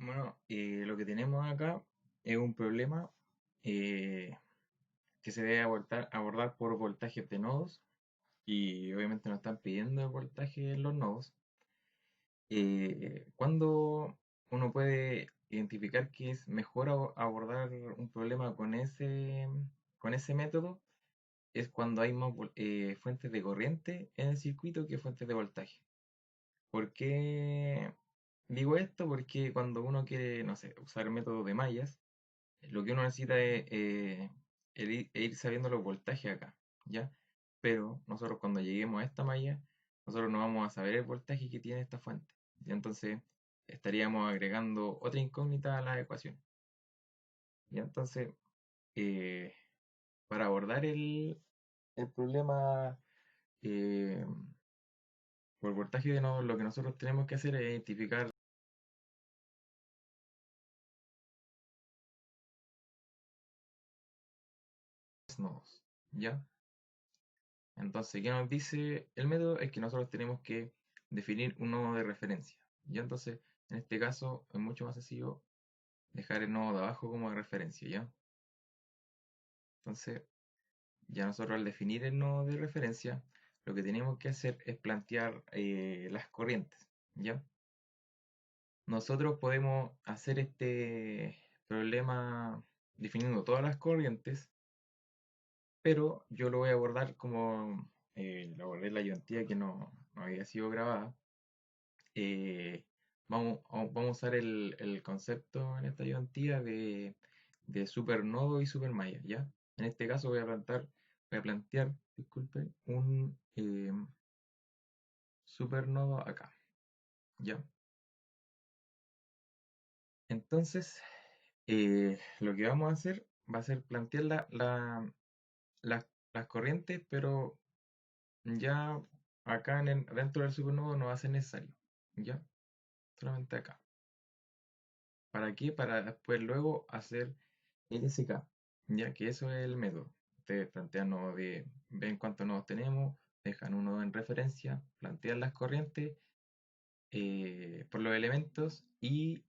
Bueno, lo que tenemos acá es un problema eh, que se debe abordar por voltajes de nodos y obviamente nos están pidiendo el voltaje en los nodos. ¿Cuándo uno puede identificar que es mejor abordar un problema con ese método? Es cuando hay más fuentes de corriente en el circuito que fuentes de voltaje. ¿Por qué digo esto? Porque cuando uno quiere, no sé, usar el método de mallas, lo que uno necesita es ir sabiendo los voltajes acá, ¿ya? Pero nosotros cuando lleguemos a esta malla, nosotros no vamos a saber el voltaje que tiene esta fuente. Y entonces estaríamos agregando otra incógnita a la ecuación. Y entonces, eh, para abordar el problema eh, por voltaje de nodos, lo que nosotros tenemos que hacer es identificar los nodos, ¿ya? Entonces, ¿qué nos dice el método? Es que nosotros tenemos que definir un nodo de referencia. ¿Ya? Entonces, en este caso es mucho más sencillo dejar el nodo de abajo como de referencia, ¿ya? Entonces, ya nosotros al definir el nodo de referencia, lo que tenemos que hacer es plantear las corrientes, ¿ya? Nosotros podemos hacer este problema definiendo todas las corrientes, pero yo lo voy a abordar como lo abordé en la ayudantía que no había sido grabada. eh, vamos a usar el concepto en esta ayudantía de supernodo y supermalla, ¿ya? En este caso voy a plantear, disculpen, un supernodo acá, ¿ya? Entonces, lo que vamos a hacer va a ser plantear las corrientes, pero ya acá dentro del supernodo no va a ser necesario, ¿ya? Solamente acá. ¿Para qué? Para después luego hacer LSK, ya que eso es el método. Ustedes plantean ven cuántos nodos tenemos, dejan un nodo en referencia, plantean las corrientes por los elementos y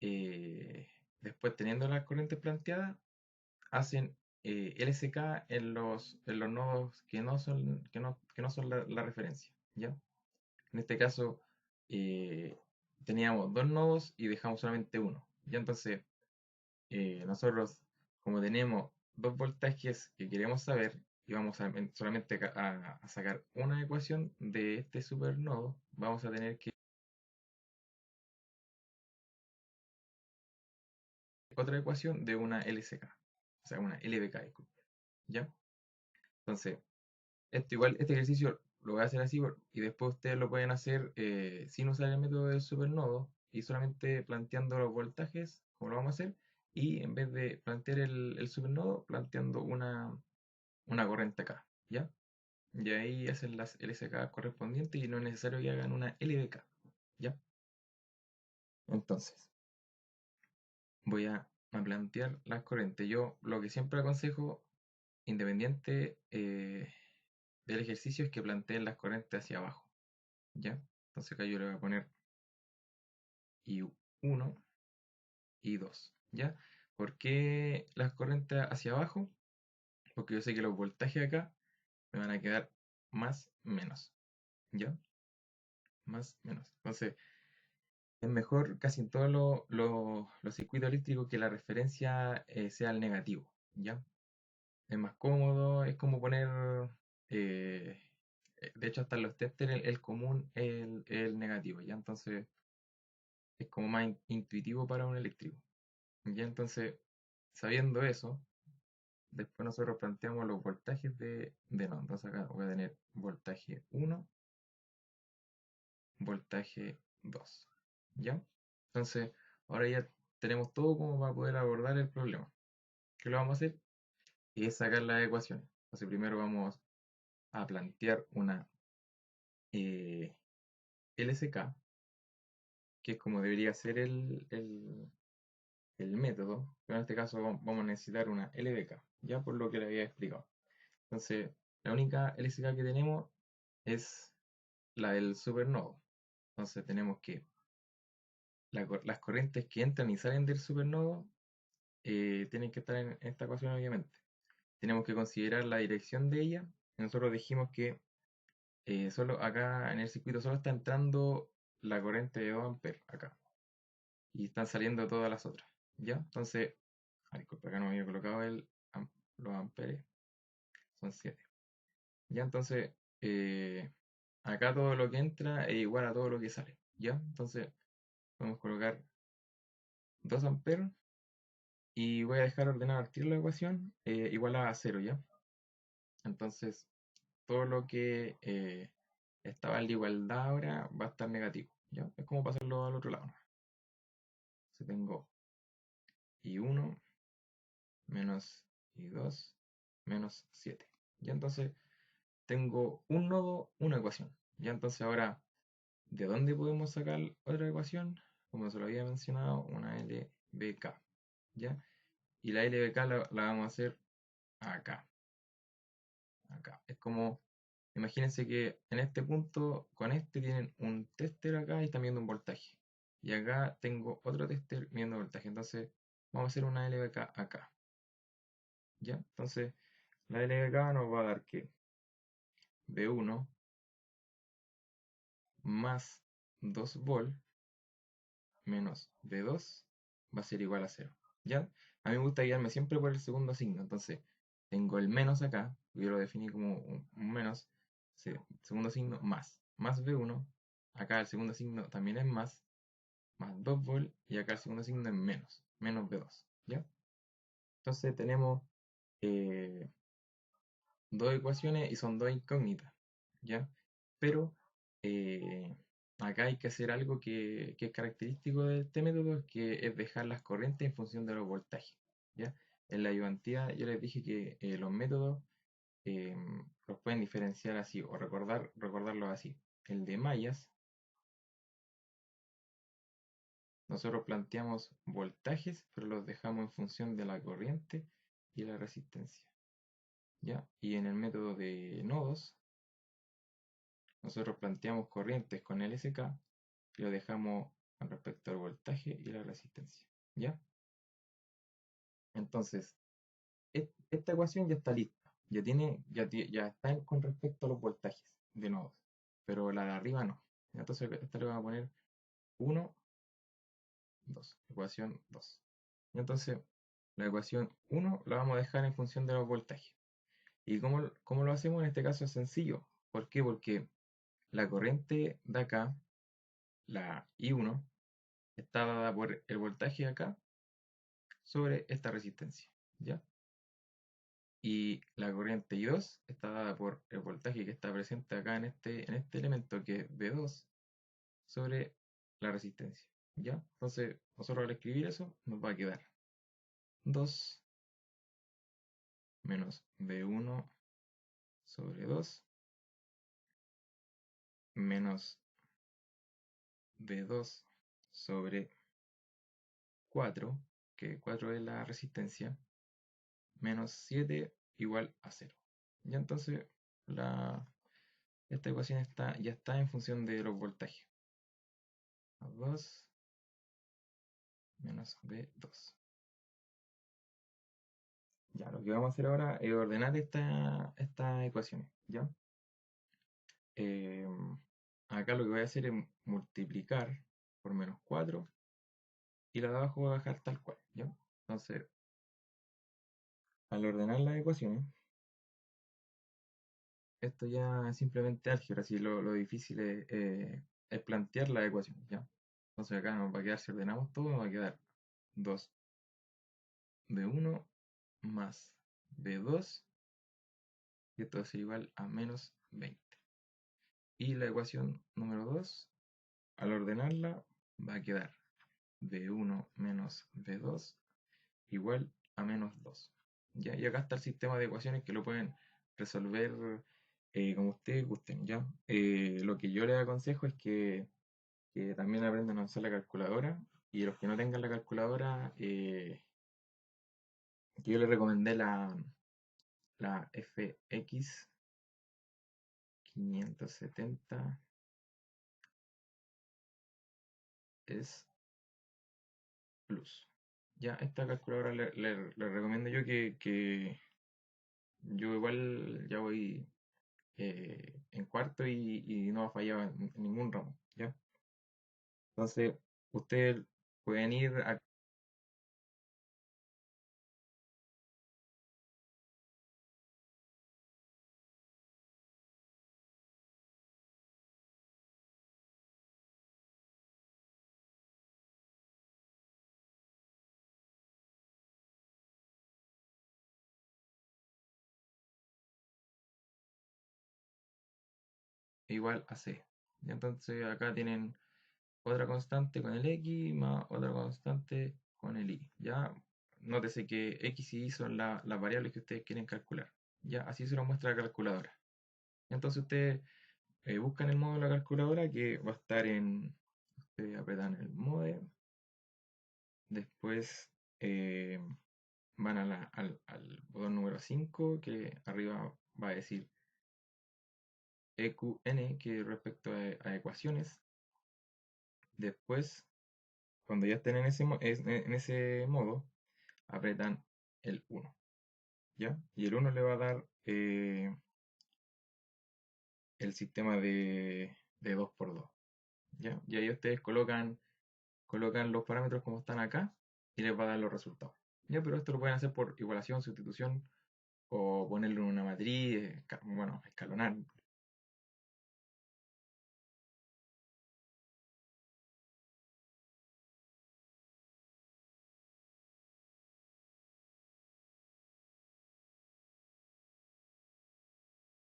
eh, después teniendo las corrientes planteadas, hacen LSK en los nodos que no son la referencia, ¿ya? En este caso, eh, teníamos dos nodos y dejamos solamente uno. Ya entonces, nosotros, como tenemos dos voltajes que queremos saber, y vamos solamente a sacar una ecuación de este supernodo, vamos a tener que otra ecuación de una LCK, o sea, una LBK, disculpe, ¿ya? Entonces, este ejercicio lo voy a hacer así y después ustedes lo pueden hacer sin usar el método del supernodo y solamente planteando los voltajes, como lo vamos a hacer, y en vez de plantear el supernodo, planteando una corriente acá, ¿ya? Y ahí hacen las LSK correspondientes y no es necesario que hagan una LDK, ¿ya? Entonces, voy a plantear las corrientes. Yo lo que siempre aconsejo, independiente del ejercicio, es que planteen las corrientes hacia abajo, ¿ya? Entonces acá yo le voy a poner I1 y 2, ¿ya? ¿Por qué las corrientes hacia abajo? Porque yo sé que los voltajes acá me van a quedar más menos, ¿ya? Más menos. Entonces, es mejor casi en todos los circuitos eléctricos que la referencia sea el negativo, ¿ya? Es más cómodo, es como poner, eh, de hecho hasta en los tester el común es el negativo, ¿ya? Entonces es como más intuitivo para un eléctrico, ¿ya? Entonces, sabiendo eso, después nosotros planteamos los voltajes de no. Entonces acá voy a tener voltaje 1, voltaje 2, ¿ya? Entonces, ahora ya tenemos todo como para poder abordar el problema. ¿Qué lo vamos a hacer? Es sacar las ecuaciones. Entonces, primero vamos a plantear una eh, LSK, que es como debería ser el método, pero en este caso vamos a necesitar una LBK, ya por lo que le había explicado. Entonces, la única LSK que tenemos es la del supernodo. Entonces, tenemos que las corrientes que entran y salen del supernodo tienen que estar en esta ecuación, obviamente. Tenemos que considerar la dirección de ella. Nosotros dijimos que solo acá en el circuito solo está entrando la corriente de 2 amperes acá. Y están saliendo todas las otras. ¿Ya? Entonces, disculpa, acá no me había colocado los amperes. Son 7. ¿Ya? Entonces, acá todo lo que entra es igual a todo lo que sale. ¿Ya? Entonces, podemos colocar 2 amperes y voy a dejar ordenada al tiro la ecuación igual a 0, ¿ya? Entonces, todo lo que estaba en la igualdad ahora va a estar negativo, ¿ya? Es como pasarlo al otro lado, ¿no? Entonces tengo I1 menos I2 menos 7. Ya entonces tengo un nodo, una ecuación. Ya entonces ahora, ¿de dónde podemos sacar otra ecuación? Como se lo había mencionado, una LBK. ¿Ya? Y la LBK la vamos a hacer acá. Acá. Es como, imagínense que en este punto, con este tienen un tester acá y están viendo un voltaje. Y acá tengo otro tester viendo voltaje. Entonces, vamos a hacer una LBK acá. ¿Ya? Entonces, la LBK nos va a dar que B1 más 2 volt menos B2 va a ser igual a 0. ¿Ya? A mí me gusta guiarme siempre por el segundo signo. Entonces, tengo el menos acá, yo lo definí como un menos, segundo signo más B1. Acá el segundo signo también es más 2 volt, y acá el segundo signo es menos B2. ¿Ya? Entonces tenemos eh, dos ecuaciones y son dos incógnitas, ¿ya? Pero eh, acá hay que hacer algo que es característico de este método, que es dejar las corrientes en función de los voltajes, ¿ya? En la ayudantía yo les dije que los métodos eh, los pueden diferenciar así o recordarlos así. El de mallas, nosotros planteamos voltajes, pero los dejamos en función de la corriente y la resistencia, ¿ya? Y en el método de nodos, nosotros planteamos corrientes con LSK y lo dejamos con respecto al voltaje y la resistencia, ¿ya? Entonces, esta ecuación ya está lista, ya está con respecto a los voltajes de nodos, pero la de arriba no. Entonces, esta le vamos a poner 1, 2, ecuación 2. Y entonces, la ecuación 1 la vamos a dejar en función de los voltajes. ¿Y cómo lo hacemos? En este caso es sencillo. ¿Por qué? Porque la corriente de acá, la I1, está dada por el voltaje acá sobre esta resistencia, ¿ya? Y la corriente I2 está dada por el voltaje que está presente acá en este elemento, que es V2 sobre la resistencia, ¿ya? Entonces, nosotros al escribir eso, nos va a quedar 2 menos V1 sobre 2 menos V2 sobre 4, que 4 es la resistencia, menos 7 igual a 0. Ya entonces, esta ecuación ya está en función de los voltajes. 2 menos B2. Ya, lo que vamos a hacer ahora es ordenar estas ecuaciones, ¿ya? Eh, Acá lo que voy a hacer es multiplicar por menos 4 y la de abajo voy a dejar tal cual, ¿ya? Entonces, al ordenar las ecuaciones, esto ya es simplemente álgebra, así lo difícil es plantear las ecuaciones, ¿ya? Entonces acá nos va a quedar, si ordenamos todo, nos va a quedar 2 B1 más B2, y esto va a ser igual a menos 20. Y la ecuación número 2, al ordenarla, va a quedar B1 menos B2 igual a menos 2. ¿Ya? Y acá está el sistema de ecuaciones que lo pueden resolver como ustedes gusten, ¿ya? Lo que yo les aconsejo es que también aprendan a usar la calculadora, y los que no tengan la calculadora, que yo les recomendé la FX 570 es Plus. Ya, esta calculadora le recomiendo yo que yo igual ya voy en cuarto y no ha fallado en ningún ramo, ¿ya? Entonces, ustedes pueden ir a igual a C. Y entonces acá tienen otra constante con el X más otra constante con el Y. Ya, nótese que X y Y son las variables que ustedes quieren calcular. Ya, así se lo muestra la calculadora. Entonces ustedes buscan el modo de la calculadora que va a estar en, ustedes apretan el mode, después eh, van al botón número 5 que arriba va a decir EQN, que respecto a ecuaciones. Después, cuando ya estén en ese modo, apretan el 1, ¿ya? Y el 1 le va a dar el sistema de 2 por 2, ¿ya? Y ahí ustedes colocan los parámetros como están acá y les va a dar los resultados. ¿Ya? Pero esto lo pueden hacer por igualación, sustitución o ponerlo en una matriz, bueno, escalonar.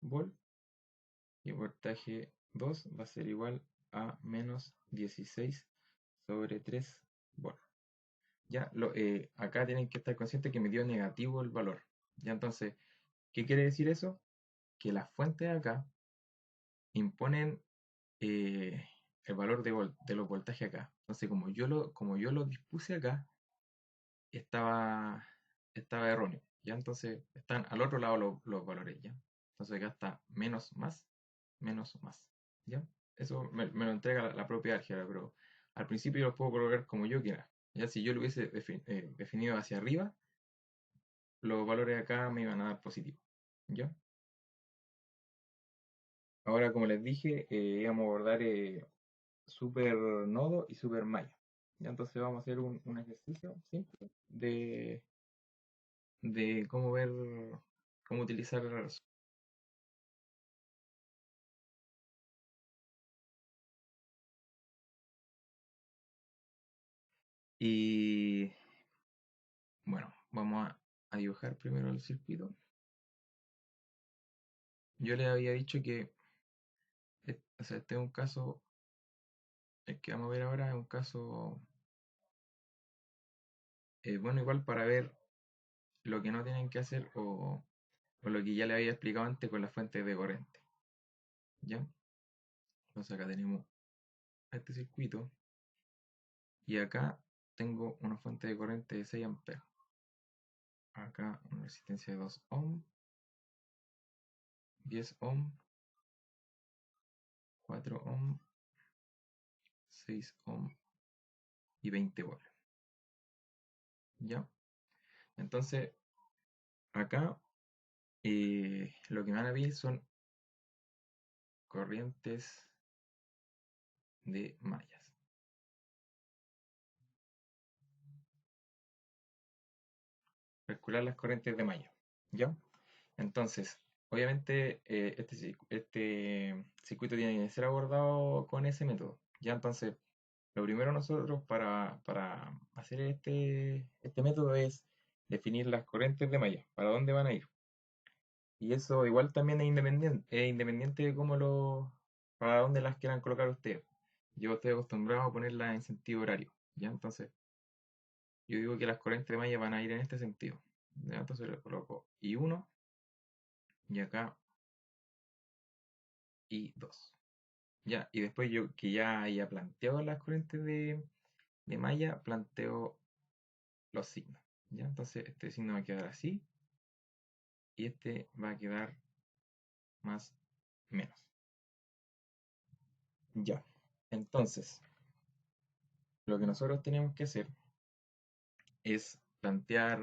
Volt y voltaje 2 va a ser igual a menos 16 sobre 3 volt. Ya, acá tienen que estar conscientes que me dio negativo el valor. Ya, entonces, ¿qué quiere decir eso? Que las fuentes de acá imponen eh, el valor de los voltajes acá. Entonces, como yo lo dispuse acá, estaba, estaba erróneo. ¿Ya? Entonces, están al otro lado los valores. ¿Ya? Entonces, acá está menos más, menos más. ¿Ya? Eso me lo entrega la propia álgebra, pero al principio yo lo puedo colocar como yo quiera. Ya si yo lo hubiese definido hacia arriba, los valores acá me iban a dar positivo. ¿Ya? Ahora, como les dije, íbamos a abordar super nodo y super malla. ¿Ya? Entonces vamos a hacer un ejercicio simple de cómo ver, cómo utilizar. Y bueno, vamos a dibujar primero el circuito. Yo les había dicho que o sea, este es un caso, el que vamos a ver ahora es un caso, bueno, igual para ver lo que no tienen que hacer o lo que ya les había explicado antes con las fuentes de corriente. ¿Ya? Entonces acá tenemos este circuito y acá tengo una fuente de corriente de 6 amperes. Acá una resistencia de 2 ohm, 10 ohm, 4 ohm, 6 ohm y 20 volt. ¿Ya? Entonces, acá lo que me van a pedir son corrientes de mallas. Calcular las corrientes de malla. ¿Ya? Entonces, obviamente, este circuito tiene que ser abordado con ese método. ¿Ya? Entonces, lo primero nosotros para hacer este método es definir las corrientes de malla, para dónde van a ir. Y eso igual también es independiente de para dónde las quieran colocar ustedes. Yo estoy acostumbrado a ponerlas en sentido horario, ¿ya? Entonces, yo digo que las corrientes de malla van a ir en este sentido. ¿Ya? Entonces le coloco I1 y acá I2. ¿Ya? Y después yo que ya haya planteado las corrientes de malla, planteo los signos. ¿Ya? Entonces este signo va a quedar así y este va a quedar más menos. Ya. Entonces, lo que nosotros tenemos que hacer es plantear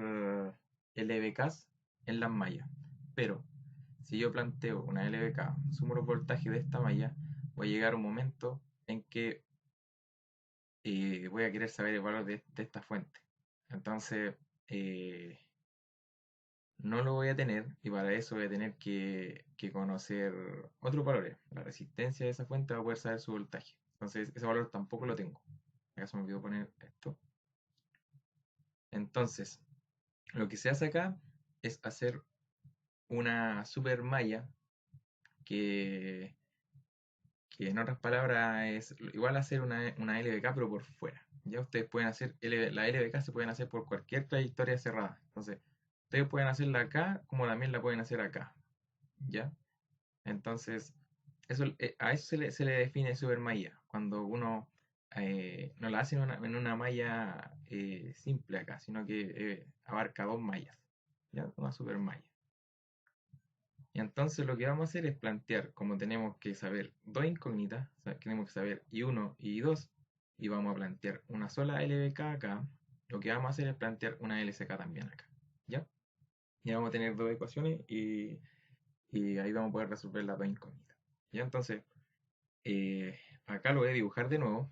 LVKs en las mallas. Pero si yo planteo una LVK, sumo los voltajes de esta malla, voy a llegar a un momento en que voy a querer saber el valor de esta fuente. Entonces, eh, no lo voy a tener y para eso voy a tener que conocer otros valores. La resistencia de esa fuente va a poder saber su voltaje. Entonces, ese valor tampoco lo tengo. Acá se me olvidó poner esto. Entonces, lo que se hace acá es hacer una super malla que, que en otras palabras es igual a hacer una LVK pero por fuera. Ya ustedes pueden hacer, la LVK se pueden hacer por cualquier trayectoria cerrada. Entonces, ustedes pueden hacerla acá como también la pueden hacer acá. ¿Ya? Entonces, a eso se le define supermalla, cuando uno no la hace en una malla simple acá, sino que abarca dos mallas, ¿ya? Una supermalla. Y entonces lo que vamos a hacer es plantear, como tenemos que saber dos incógnitas, o sea, tenemos que saber I1 y I2, y vamos a plantear una sola LBK acá, lo que vamos a hacer es plantear una LCK también acá, ¿ya? Y vamos a tener dos ecuaciones y ahí vamos a poder resolver las dos incógnitas. ¿Ya? Entonces, acá lo voy a dibujar de nuevo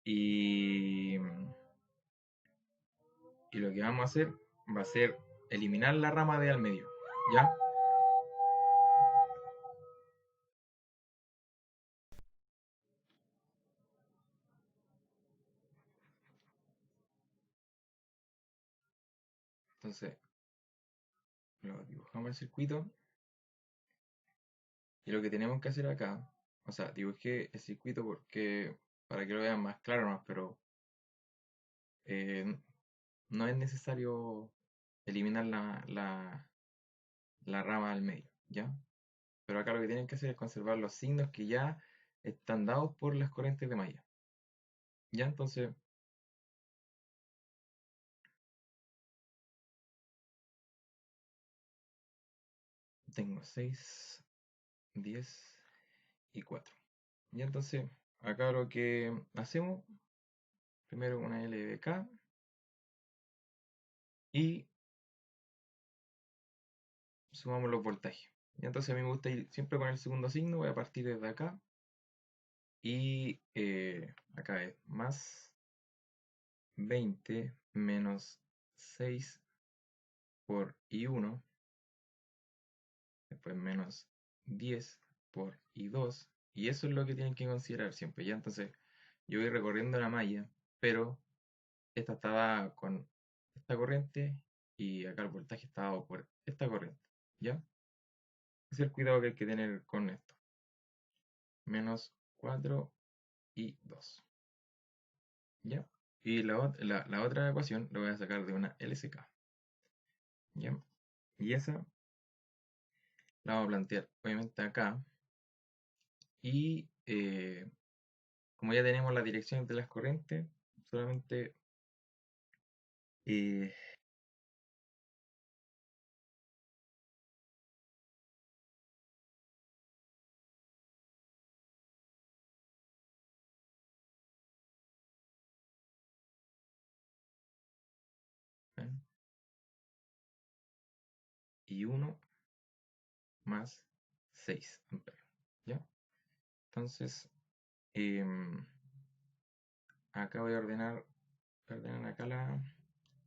y, y lo que vamos a hacer va a ser eliminar la rama de al medio. ¿Ya? Entonces, lo dibujamos el circuito y lo que tenemos que hacer acá, o sea, dibujé el circuito porque para que lo vean más claro, ¿no? Pero eh, no es necesario eliminar la rama al medio, ¿ya? Pero acá lo que tienen que hacer es conservar los signos que ya están dados por las corrientes de malla. ¿Ya? Entonces, tengo 6, 10 y 4. Y entonces, acá lo que hacemos, primero una LBK y sumamos los voltajes. Y entonces a mí me gusta ir siempre con el segundo signo, voy a partir desde acá y acá es más 20 menos 6 por I1, después menos 10 por I2, y eso es lo que tienen que considerar siempre. Ya entonces yo voy recorriendo la malla, pero esta estaba con esta corriente y acá el voltaje está dado por esta corriente, ¿ya? Ese es el cuidado que hay que tener con esto. Menos 4 y 2, ¿ya? Y la otra ecuación la voy a sacar de una LCK, ¿ya? Y esa la vamos a plantear obviamente acá. Y como ya tenemos las direcciones de las corrientes, solamente eh, y 1 más 6 amperes, ¿ya? Entonces, em, acá voy a ordenar acá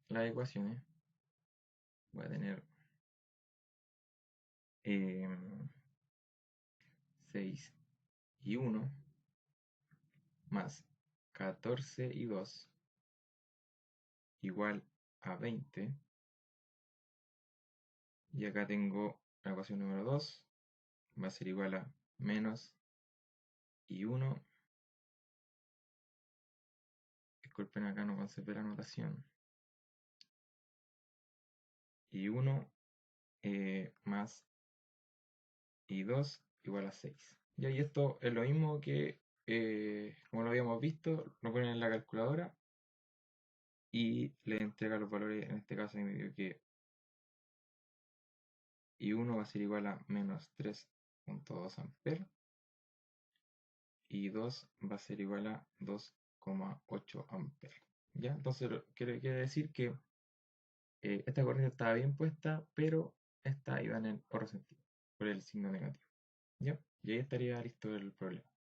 las ecuaciones. Voy a tener 6 y 1 más 14 y 2 igual a 20. Y acá tengo la ecuación número 2, va a ser igual a menos y 1. Disculpen, acá no conservé la anotación. Y 1 más y 2 igual a 6. Ya, y esto es lo mismo que, como lo habíamos visto, lo ponen en la calculadora y le entrega los valores. En este caso me dio que y 1 va a ser igual a menos 3,2 amperes y 2 va a ser igual a 2,8 amperes. ¿ya? Entonces quiere decir que esta corriente estaba bien puesta, pero esta iba en el otro sentido, por el signo negativo, ¿ya? Y ahí estaría listo el problema.